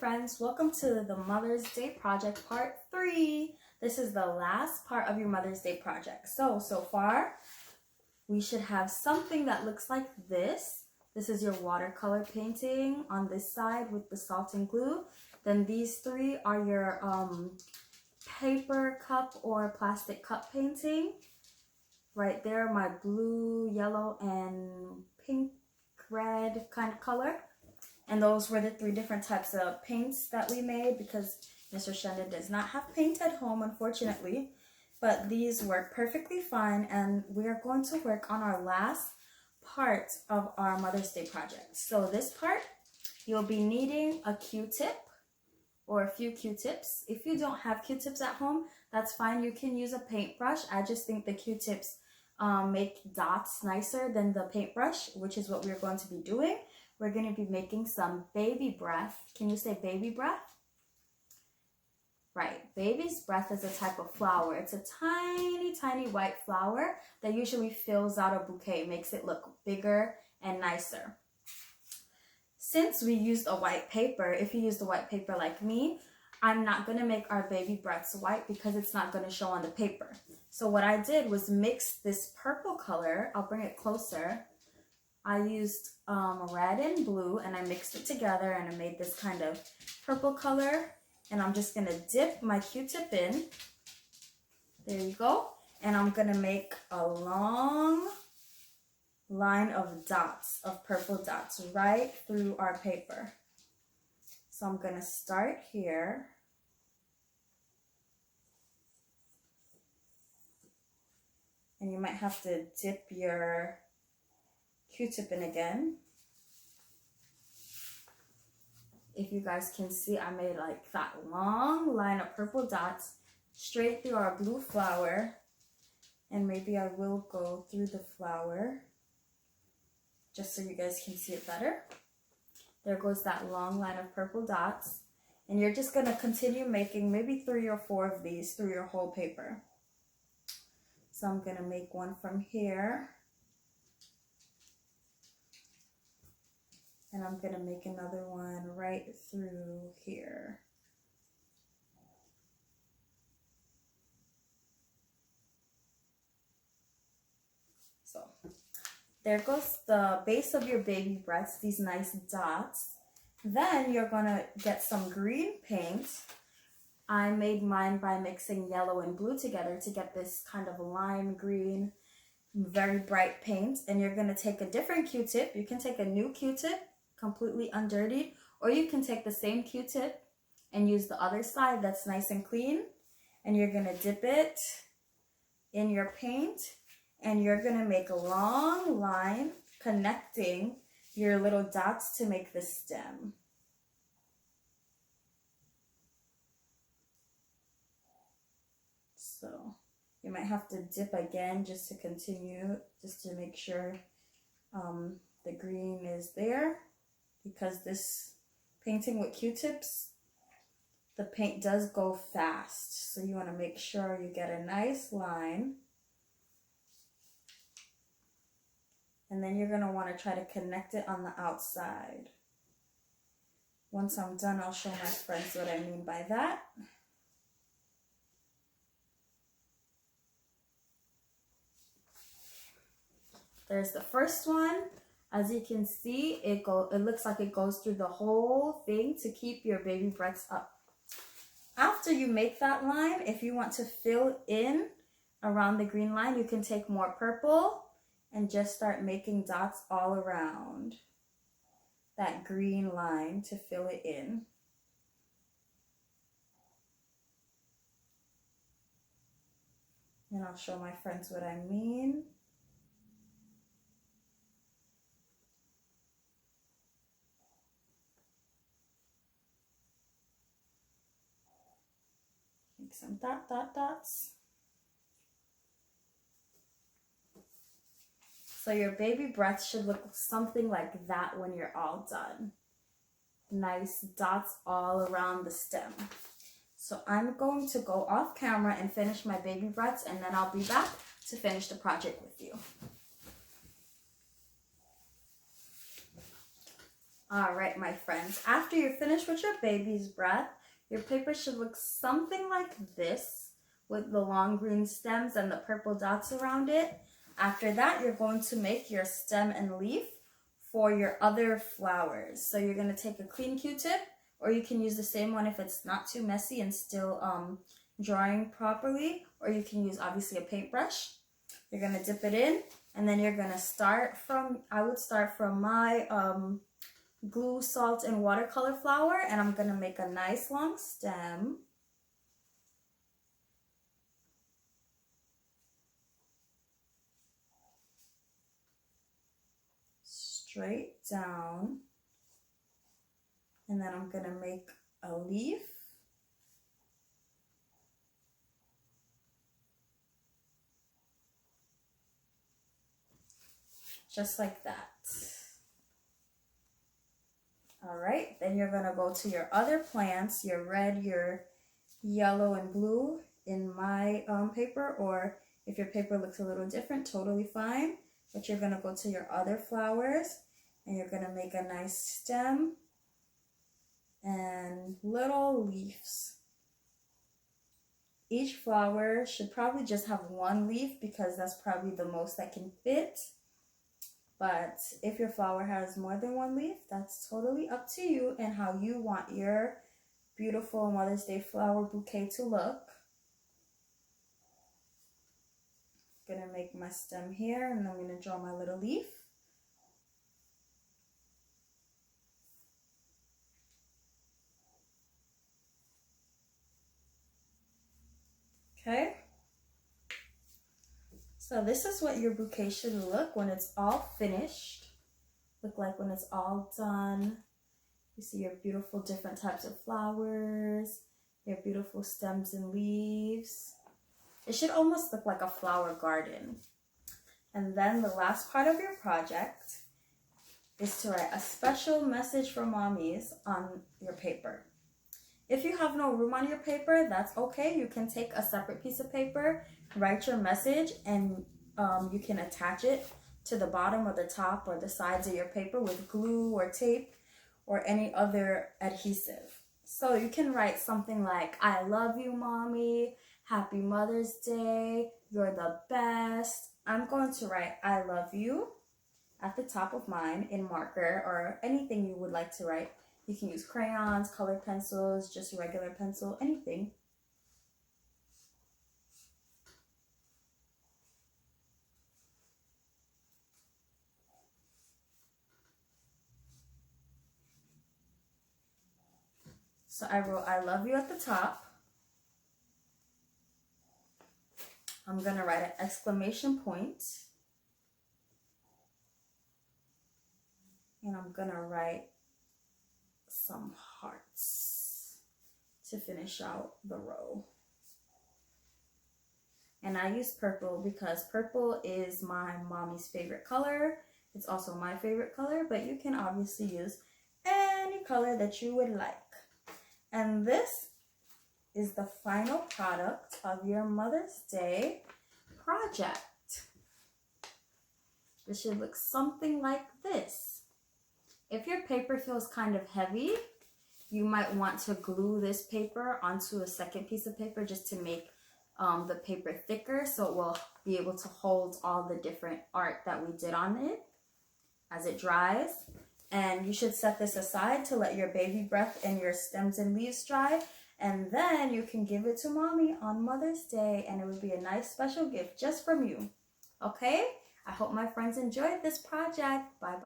friends, welcome to the Mother's Day project part 3. This is the last part of your Mother's Day project. So far we should have something that looks like this. This is your watercolor painting on this side with the salt and glue. Then these three are your paper cup or plastic cup painting. Right there, my blue, yellow, and pink, red kind of color. And those were the 3 different types of paints that we made because Mr. Shenda does not have paint at home, unfortunately. But these work perfectly fine, and we are going to work on our last part of our Mother's Day project. So this part, you'll be needing a Q-tip or a few Q-tips. If you don't have Q-tips at home, that's fine. You can use a paintbrush. I just think the Q-tips make dots nicer than the paintbrush, which is what we're going to be doing. We're going to be making some baby breath. Can you say baby breath? Right. Baby's breath is a type of flower. It's a tiny, tiny white flower that usually fills out a bouquet. It makes it look bigger and nicer. Since we used a white paper, if you use the white paper like me, I'm not going to make our baby breaths white because it's not going to show on the paper. So what I did was mix this purple color. I'll bring it closer. I used red and blue, and I mixed it together, and I made this kind of purple color. And I'm just going to dip my Q-tip in. There you go. And I'm going to make a long line of dots, of purple dots, right through our paper. So I'm going to start here. And you might have to dip your Q-tip in again. If you guys can see, I made like that long line of purple dots straight through our blue flower. And maybe I will go through the flower just so you guys can see it better. There goes that long line of purple dots. And you're just going to continue making maybe 3 or 4 of these through your whole paper. So I'm going to make one from here. And I'm going to make another one right through here. So there goes the base of your baby breaths, these nice dots. Then you're going to get some green paint. I made mine by mixing yellow and blue together to get this kind of lime green, very bright paint. And you're going to take a different Q-tip. You can take a new Q-tip, completely undirtied, or you can take the same Q-tip and use the other side that's nice and clean, and you're going to dip it in your paint, and you're going to make a long line connecting your little dots to make the stem. So you might have to dip again just to continue, just to make sure the green is there. Because this painting with Q-tips, the paint does go fast. So you want to make sure you get a nice line. And then you're going to want to try to connect it on the outside. Once I'm done, I'll show my friends what I mean by that. There's the first one. As you can see, it looks like it goes through the whole thing to keep your baby breaths up. After you make that line, if you want to fill in around the green line, you can take more purple and just start making dots all around that green line to fill it in. And I'll show my friends what I mean. Make some dots. So your baby breath should look something like that when you're all done. Nice dots all around the stem. So I'm going to go off camera and finish my baby breaths, and then I'll be back to finish the project with you. All right, my friends, after you're finished with your baby's breath, your paper should look something like this with the long green stems and the purple dots around it. After that, you're going to make your stem and leaf for your other flowers. So you're going to take a clean Q-tip, or you can use the same one if it's not too messy and still drawing properly, or you can use obviously a paintbrush. You're going to dip it in, and then you're going to start from, I would start from my glue, salt, and watercolor flower, and I'm going to make a nice long stem. Straight down, and then I'm going to make a leaf. Just like that. All right, then you're gonna go to your other plants, your red, your yellow, and blue in my paper, or if your paper looks a little different, totally fine. But you're gonna go to your other flowers, and you're gonna make a nice stem and little leaves. Each flower should probably just have one leaf because that's probably the most that can fit. But if your flower has more than one leaf, that's totally up to you and how you want your beautiful Mother's Day flower bouquet to look. I'm gonna make my stem here, and I'm gonna draw my little leaf. Okay. So this is what your bouquet should look when it's all finished. Look like when it's all done. You see your beautiful different types of flowers, your beautiful stems and leaves. It should almost look like a flower garden. And then the last part of your project is to write a special message for mommies on your paper. If you have no room on your paper, that's okay. You can take a separate piece of paper, write your message, and you can attach it to the bottom or the top or the sides of your paper with glue or tape or any other adhesive. So you can write something like, I love you, mommy, happy Mother's Day, you're the best. I'm going to write I love you at the top of mine in marker or anything you would like to write. You can use crayons, colored pencils, just a regular pencil, anything. So I wrote I love you at the top. I'm going to write an exclamation point. And I'm going to write some hearts to finish out the row. And I use purple because purple is my mommy's favorite color. It's also my favorite color, but you can obviously use any color that you would like. And this is the final product of your Mother's Day project. It should look something like this. If your paper feels kind of heavy, you might want to glue this paper onto a second piece of paper just to make the paper thicker, so it will be able to hold all the different art that we did on it as it dries. And you should set this aside to let your baby breath and your stems and leaves dry, and then you can give it to mommy on Mother's Day, and it would be a nice special gift just from you. Okay? I hope my friends enjoyed this project. Bye-bye.